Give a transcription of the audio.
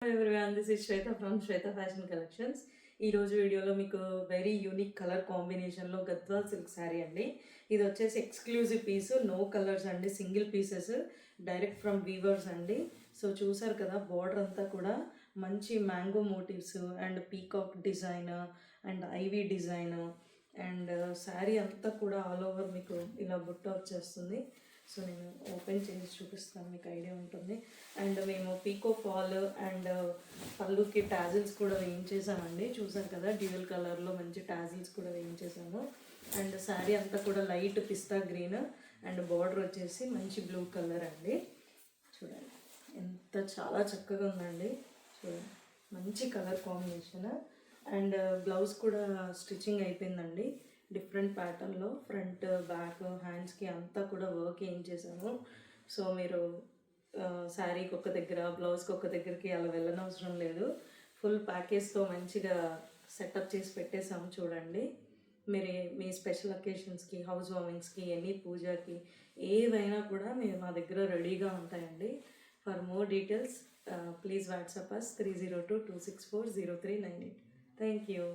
everyone, this is Shweta from Shweta Fashion Collections. ఈ రోజు వీడియోలో మీకు వెరీ యూనిక్ కలర్ కాంబినేషన్లో గద్వాల్ సిల్క్ శారీ అండి. ఇది వచ్చేసి ఎక్స్క్లూజివ్ పీస్, నో కలర్స్ అండి, single pieces, direct from weavers అండి. సో చూసారు కదా, బార్డర్ అంతా కూడా మంచి mango motifs and peacock design and ivy design and sari అంతా కూడా ఆల్ ఓవర్ మీకు ఇలా బుట్ట వచ్చేస్తుంది. సో నేను ఓపెన్ చేసి చూపిస్తాను, మీకు ఐడియా ఉంటుంది. అండ్ మేము పీకో ఫాల్ అండ్ పళ్ళుకి టాజిల్స్ కూడా వేయించేసామండి. చూసారు కదా, డ్యూయల్ కలర్లో మంచి టాజిల్స్ కూడా వేయించేసాము. అండ్ శారీ అంతా కూడా light pista green and border వచ్చేసి మంచి బ్లూ కలర్ అండి. చూడండి ఎంత చాలా చక్కగా ఉందండి. చూడండి మంచి కలర్ కాంబినేషన్. అండ్ బ్లౌజ్ కూడా స్టిచ్చింగ్ అయిపోయిందండి. డిఫరెంట్ ప్యాటర్న్లో ఫ్రంట్ బ్యాక్ హ్యాండ్స్కి అంతా కూడా వర్క్ ఏం చేసాము. సో మీరు శారీకి ఒక దగ్గర, బ్లౌజ్కి ఒక దగ్గరికి అలా వెళ్ళనవసరం లేదు. ఫుల్ ప్యాకేజ్తో మంచిగా సెటప్ చేసి పెట్టేసాము. చూడండి, మీరు మీ స్పెషల్ అకేషన్స్కి, హౌస్ వార్మింగ్స్కి, ఎనీ పూజకి ఏవైనా కూడా మీరు మా దగ్గర రెడీగా ఉంటాయండి. For more details please WhatsApp us 302-264-0398. Thank you.